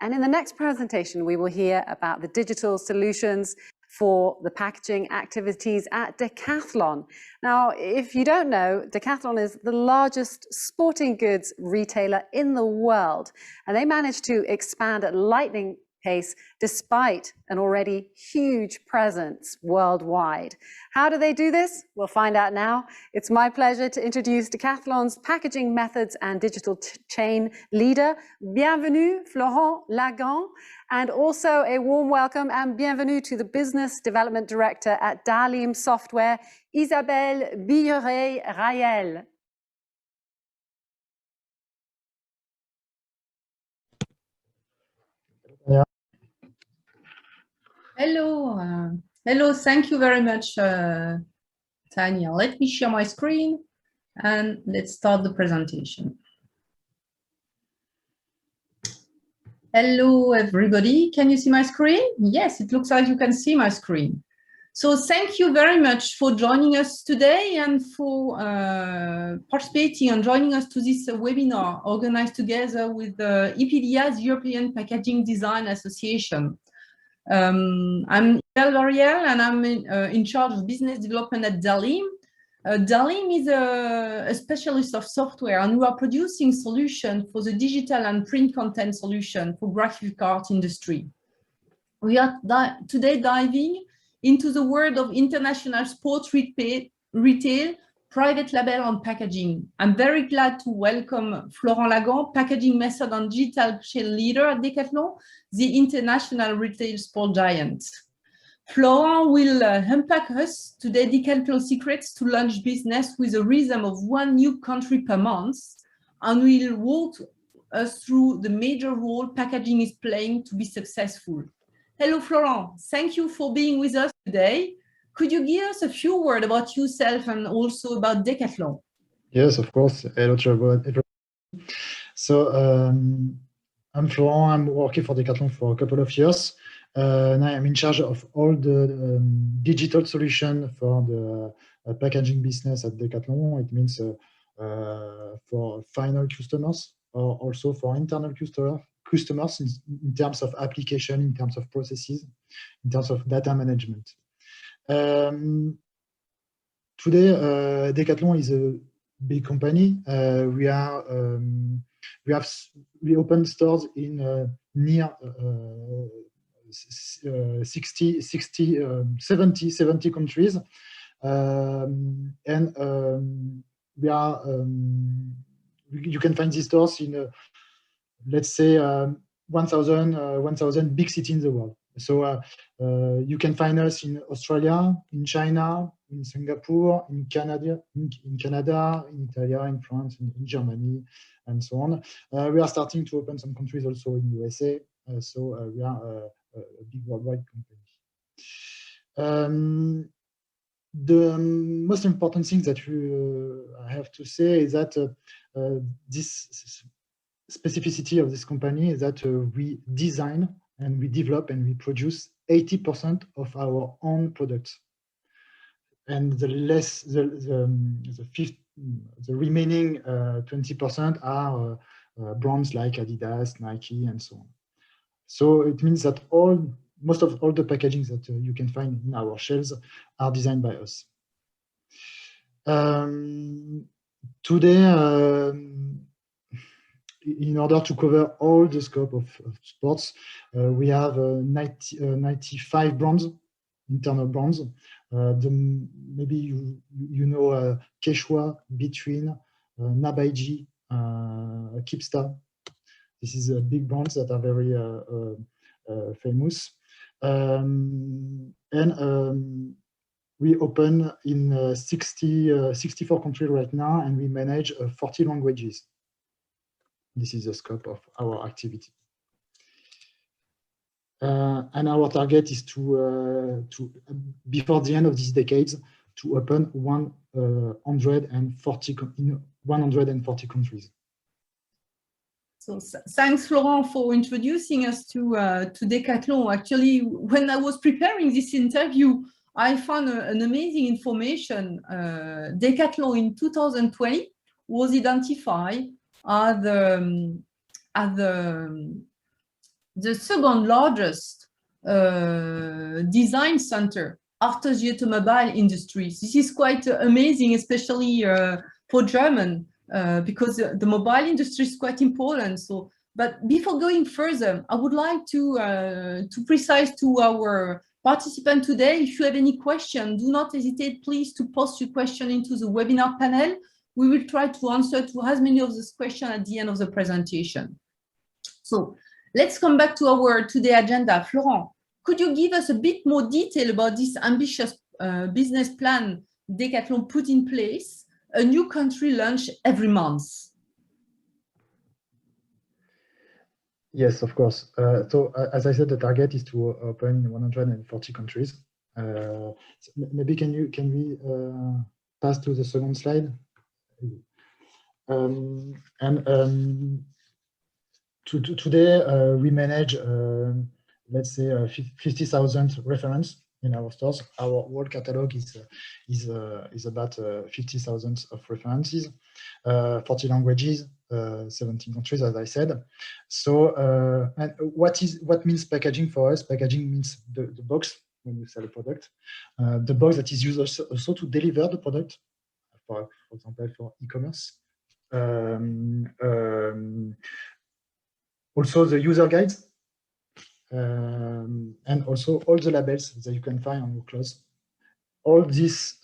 And in the next presentation, we will hear about the digital solutions for the packaging activities at Decathlon. Now, if you don't know, Decathlon is the largest sporting goods retailer in the world, and they managed to expand at lightning pace despite an already huge presence worldwide. How do they do this? We'll find out now. It's my pleasure to introduce Decathlon's packaging methods and digital chain leader. Bienvenue, Florent Lagan, and also a warm welcome and bienvenue to the business development director at Dalim Software, Isabelle Billeret-Raël. Yeah. Hello, hello. Thank you very much, Tanya. Let me share my screen and let's start the presentation. Hello, everybody. Can you see my screen? Yes, it looks like you can see my screen. So thank you very much for joining us today and for participating and joining us to this webinar organized together with EPDA's European Packaging Design Association. I'm Isabelle Billeret-Raël and I'm in charge of business development at Dalim. Dalim is a specialist of software, and we are producing solutions for the digital and print content solution for graphic art industry. We are today diving into the world of international sports retail, private label and packaging. I'm very glad to welcome Florent Lagan, packaging method and digital chain leader at Decathlon, the international retail sport giant. Florent will unpack us today Decathlon secrets to launch business with a rhythm of 1 new country per month, and will walk us through the major role packaging is playing to be successful. Hello, Florent. Thank you for being with us today. Could you give us a few words about yourself and also about Decathlon? Yes, of course. Hello, everyone. So I'm Florent. I'm working for Decathlon for a couple of years. And I'm in charge of all the digital solution for the packaging business at Decathlon. It means for final customers or also for internal customers in terms of application, in terms of processes, in terms of data management. Today, Decathlon is a big company. We open stores in near 70 countries, and you can find these stores in let's say 1,000 big cities in the world. So you can find us in Australia, in China, in Singapore, in Canada, in Italy, in France, in Germany, and so on. We are starting to open some countries also in USA. So we are a big worldwide company. The most important thing that I have to say is that this specificity of this company is that we design and we develop and we produce 80% of our own products, and the remaining 20% are brands like Adidas, Nike, and so on. So it means that most of all the packaging that you can find in our shelves are designed by us. Today, in order to cover all the scope of sports, we have 95 brands, internal brands. Maybe you know Quechua, Between, Nabaiji, Kipsta. This is big brands that are very famous. We open in 64 countries right now, and we manage 40 languages. This is the scope of our activity. And our target is to before the end of this decade, to open 140 countries. So thanks, Florent, for introducing us to Decathlon. Actually, when I was preparing this interview, I found an amazing information. Decathlon in 2020 was identified as the the second largest design center after the automobile industry. This is quite amazing, especially for German, because the mobile industry is quite important. So, but before going further, I would like to precise to our participant today, if you have any question, do not hesitate, please, to post your question into the webinar panel. We will try to answer to as many of these questions at the end of the presentation. So let's come back to our today agenda. Florent, could you give us a bit more detail about this ambitious business plan Decathlon put in place? A new country launch every month. Yes, of course. So as I said, the target is to open in 140 countries. So maybe can we pass to the second slide? Today we manage, let's say, 50,000 reference in our stores. Our whole catalog is about 50,000 of references, 40 languages, 17 countries, as I said. So, and what means packaging for us? Packaging means the box when you sell a product, the box that is used also to deliver the product, for example, for e-commerce. Also the user guides, and also all the labels that you can find on your clothes. All this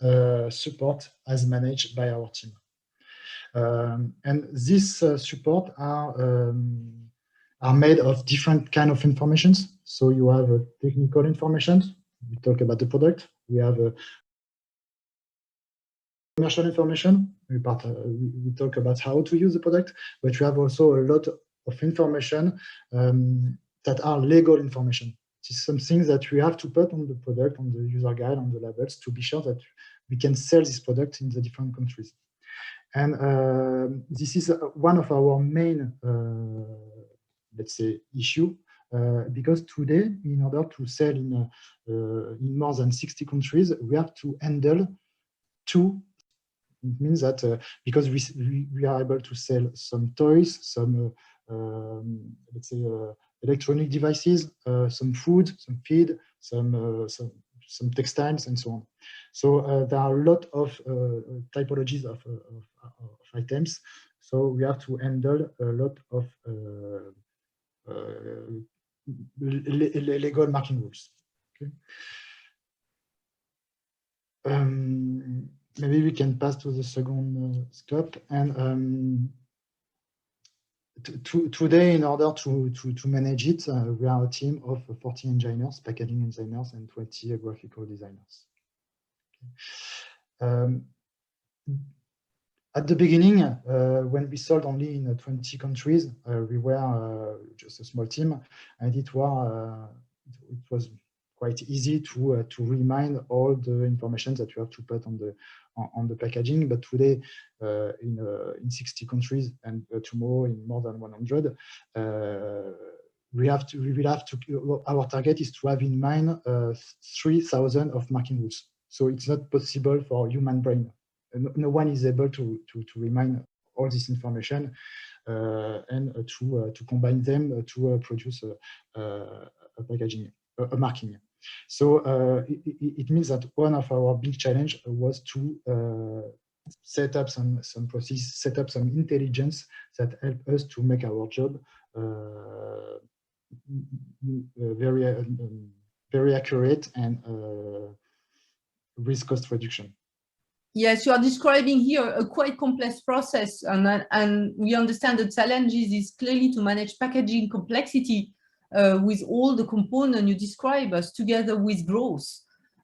support is managed by our team. And this support are made of different kind of informations. So you have technical information. We talk about the product. We have commercial information. We talk about how to use the product, but we have also a lot of information that are legal information. This is something that we have to put on the product, on the user guide, on the labels, to be sure that we can sell this product in the different countries. And this is one of our main, let's say, issue, because today, in order to sell in more than 60 countries, we have to handle two. It means that because we are able to sell some toys, some let's say electronic devices, some food, some feed, some textiles, and so on. So there are a lot of typologies of items. So we have to handle a lot of legal marking rules. Okay. Maybe we can pass to the second scope. And today, in order to manage it, we are a team of 40 engineers, packaging designers, and 20 graphical designers. Okay. At the beginning, when we sold only in 20 countries, we were just a small team, and it was quite easy to remind all the information that you have to put on the packaging. But today, in 60 countries, and tomorrow in more than 100, our target is to have in mind 3,000 of marking rules. So it's not possible for human brain. No one is able to remind all this information and to combine them to produce a packaging, a marking. So it means that one of our big challenge was to set up some process, set up some intelligence that help us to make our job very accurate and risk cost reduction. Yes, you are describing here a quite complex process, and we understand the challenges is clearly to manage packaging complexity with all the components you describe us together with growth.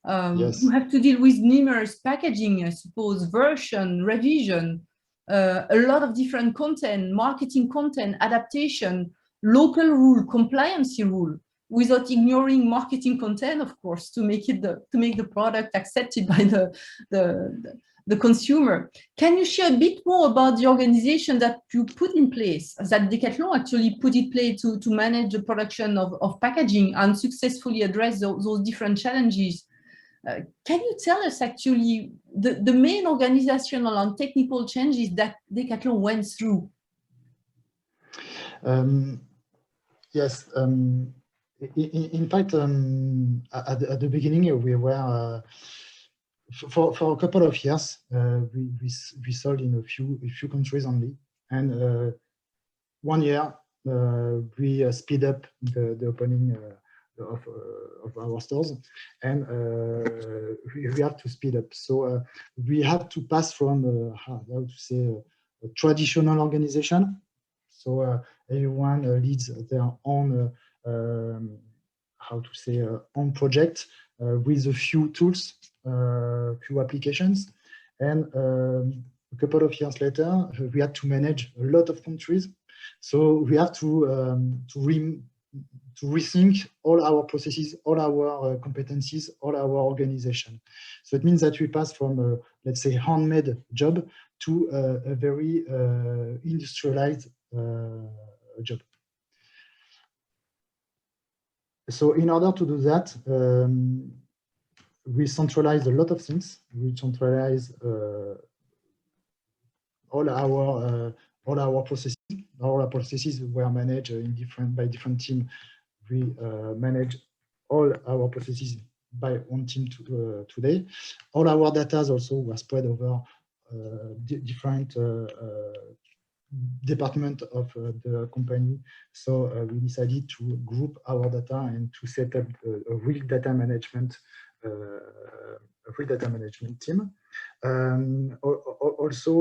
Yes. You have to deal with numerous packaging, I suppose, version, revision, a lot of different content, marketing content, adaptation, local rule, compliance rule, without ignoring marketing content, of course, to make the product accepted by the consumer. Can you share a bit more about the organization that you put in place, that Decathlon actually put in place to manage the production of packaging and successfully address those different challenges? Can you tell us actually the main organizational and technical changes that Decathlon went through? Yes. In fact, at the beginning, we were for a couple of years. We sold in a few countries only, and 1 year we speed up the opening of our stores, and we have to speed up. So we have to pass from how to say a traditional organization. So everyone leads their own how to say own project with a few tools, few applications, and a couple of years later we had to manage a lot of countries. So we have to rethink all our processes, all our competencies, all our organization. So it means that we pass from let's say handmade job to a very industrialized job. So in order to do that, we centralize a lot of things. We centralize all our processes. All our processes were managed by different teams. We manage all our processes by one team today. All our data also were spread over different department of the company. So we decided to group our data and to set up a real data management team. Also,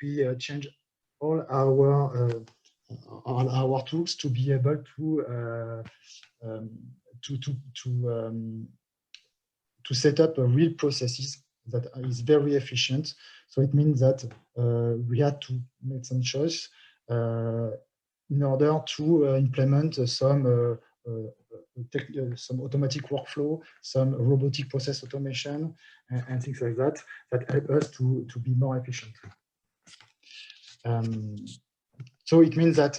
we changed all our tools to be able to set up a real processes that is very efficient. So it means that we had to make some choice in order to implement some automatic workflow, some robotic process automation, and things like that help us to be more efficient. So it means that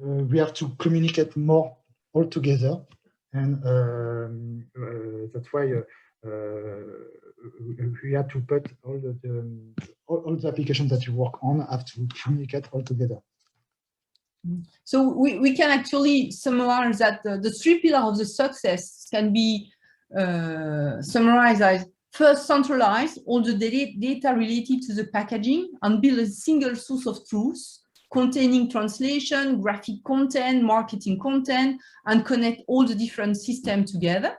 we have to communicate more all together, and that's why we have to put all the applications that you work on have to communicate all together. So we can actually summarize that the 3 pillars of the success can be summarized as: first, centralize all the data related to the packaging and build a single source of truth containing translation, graphic content, marketing content, and connect all the different systems together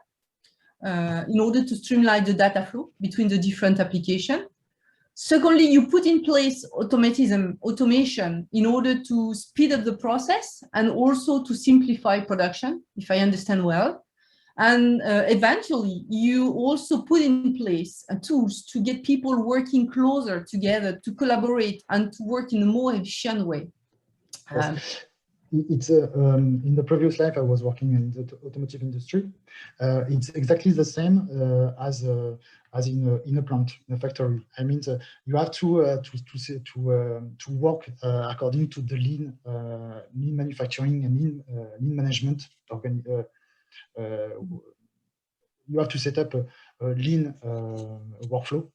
in order to streamline the data flow between the different applications. Secondly, you put in place automation in order to speed up the process and also to simplify production, if I understand well. And eventually, you also put in place tools to get people working closer together, to collaborate and to work in a more efficient way. Yes. It's in the previous life, I was working in the automotive industry. It's exactly the same as in a plant, in a factory. I mean, you have to work according to the lean manufacturing and lean management. You have to set up a lean workflow,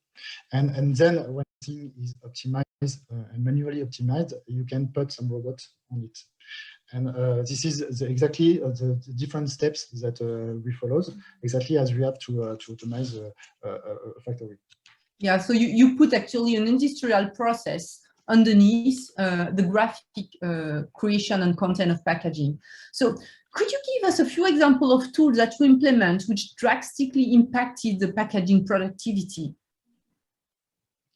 and then when thing is optimized and manually optimized, you can put some robots on it. And this is exactly the different steps that we follow, exactly as we have to optimize a factory. Yeah, so you put actually an industrial process underneath the graphic creation and content of packaging. So could you give us a few examples of tools that you implement which drastically impacted the packaging productivity?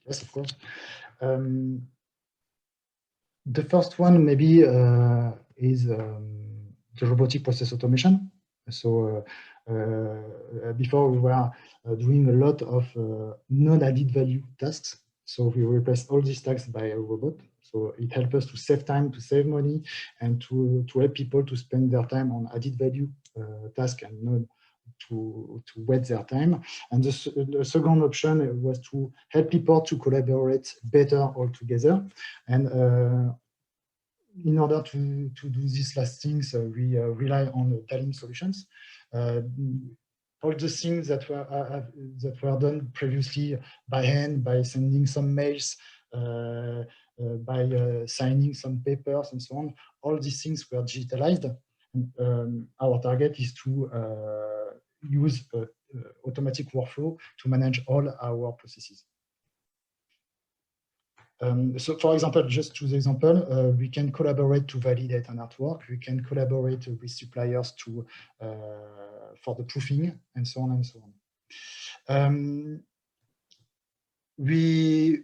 Yes, of course. The first one maybe is the robotic process automation. So before we were doing a lot of non-added value tasks. So we replace all these tasks by a robot. So it helps us to save time, to save money, and to help people to spend their time on added value tasks and not to waste their time. And the second option was to help people to collaborate better all together. And in order to do these last things, we rely on Talim solutions. All the things that were done previously by hand, by sending some mails, by signing some papers and so on. All these things were digitalized. And, our target is to use automatic workflow to manage all our processes. So, for example, just to the example, we can collaborate to validate an artwork. We can collaborate with suppliers to for the proofing and so on and so on. We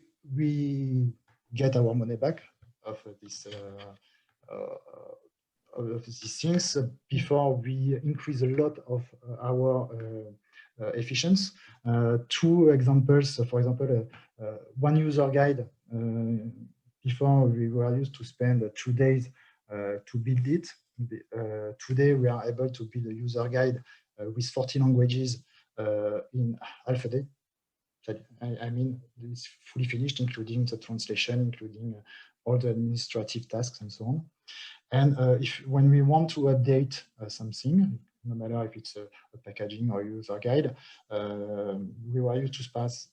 get our money back of this. Of these things before we increase a lot of our efficiency. Two examples, for example, one user guide. Before we were used to spend 2 days to build it. Today we are able to build a user guide with 40 languages in half a day. I mean, it's fully finished, including the translation, including all the administrative tasks and so on. And when we want to update something, no matter if it's a packaging or user guide, we were used to pass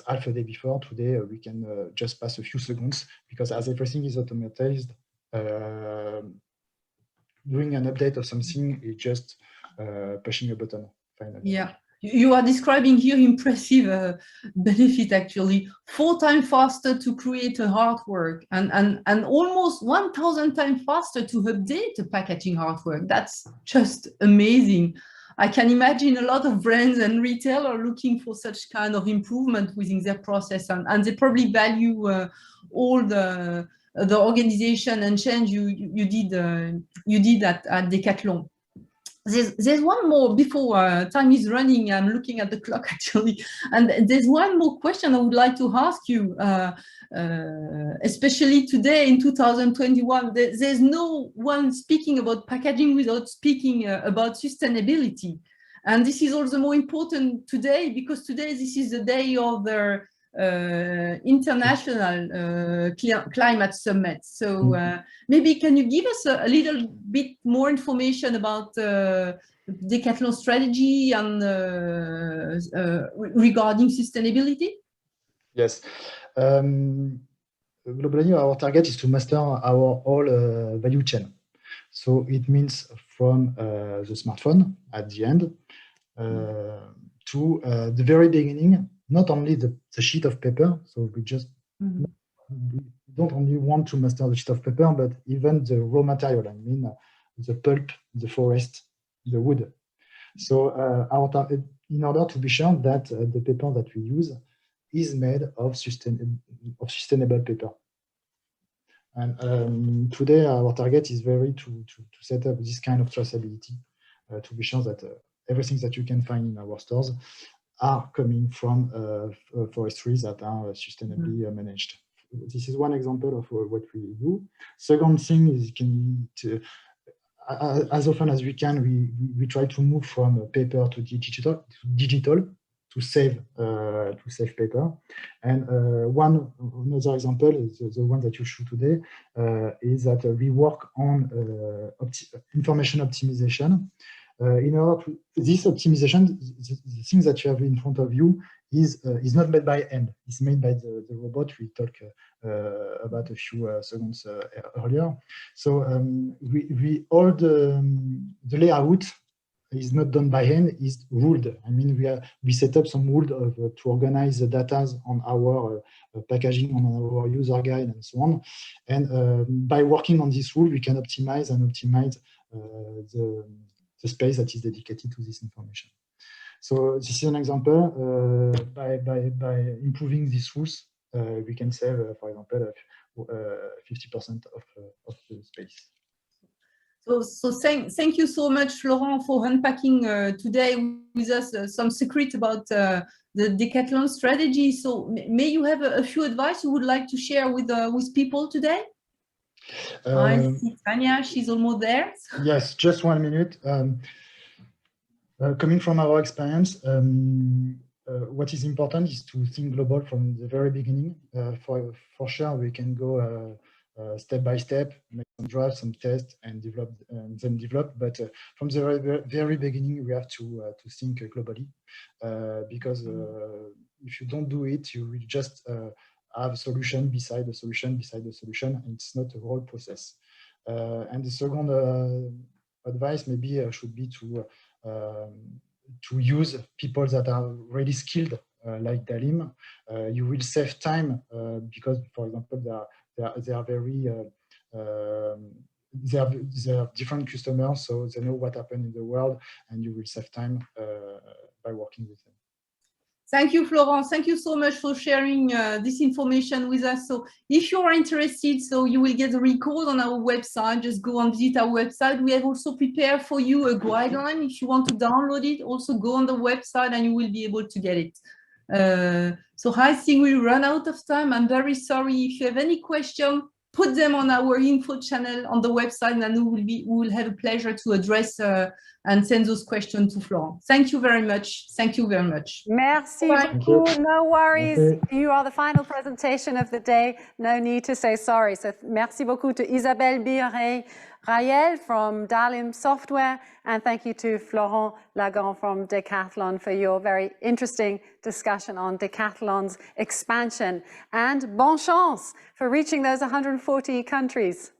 half a day before. Today we can just pass a few seconds, because as everything is automated, doing an update of something is just pushing a button. Finally. Yeah. You are describing here impressive benefit, actually. 4 times faster to create a artwork and almost 1,000 times faster to update a packaging artwork. That's just amazing. I can imagine a lot of brands and retail are looking for such kind of improvement within their process, and they probably value all the organization and change you did at Decathlon. There's one more before time is running. I'm looking at the clock actually, and there's one more question I would like to ask you, especially today in 2021. There's no one speaking about packaging without speaking about sustainability, and this is also more important today, because today this is the day of the international climate summit. So maybe can you give us a little bit more information about Decathlon strategy and regarding sustainability? Yes. Globally, our target is to master our whole value chain. So it means from the smartphone at the end to the very beginning. Not only the sheet of paper, so we just we don't only want to master the sheet of paper, but even the raw material. I mean, the pulp, the forest, the wood. So our target, in order to be sure that the paper that we use is made of sustainable paper. And today our target is very to set up this kind of traceability to be sure that everything that you can find in our stores are coming from forestries that are sustainably managed. This is one example of what we do. Second thing is, as often as we can, we try to move from paper to digital to save paper. And another example is the one that you show today, is that we work on information optimization. In order to this optimization, the things that you have in front of you is not made by hand. It's made by the robot we talked about a few seconds earlier. So we all the layout is not done by hand, is ruled. I mean, we set up some rule to organize the data on our packaging, on our user guide, and so on. And by working on this rule, we can optimize the space that is dedicated to this information. So this is an example. By improving these rules, we can save, for example, 50% of the space. So thank you so much, Florent, for unpacking today with us some secret about the Decathlon strategy. So may you have a few advice you would like to share with people today? I see Tanya, she's almost there. Yes, just 1 minute. Coming from our experience, what is important is to think global from the very beginning. For sure, we can go step by step, make some drafts, some tests, and then develop. But from the very beginning, we have to think globally, because if you don't do it, you will just have a solution beside the solution beside the solution, and it's not a whole process. And the second advice maybe should be to use people that are really skilled, like Dalim. You will save time because, for example, they are very they are different customers, so they know what happened in the world, and you will save time by working with them. Thank you, Florent. Thank you so much for sharing this information with us. So if you are interested, so you will get the record on our website. Just go and visit our website. We have also prepared for you a guideline. If you want to download it, also go on the website and you will be able to get it. So I think we run out of time. I'm very sorry. If you have any question, put them on our info channel on the website, and we will have a pleasure to address and send those questions to Florent. Thank you very much. Thank you very much. Merci Bye. beaucoup. No worries. Okay. You are the final presentation of the day. No need to say sorry. So merci beaucoup to Isabelle Biret-Rayel from Dalim Software. And thank you to Florent Lagon from Decathlon for your very interesting discussion on Decathlon's expansion. And bon chance for reaching those 140 countries.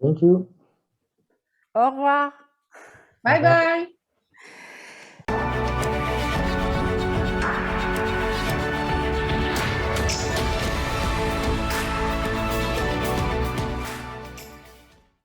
Thank you. Au revoir. Bye-bye.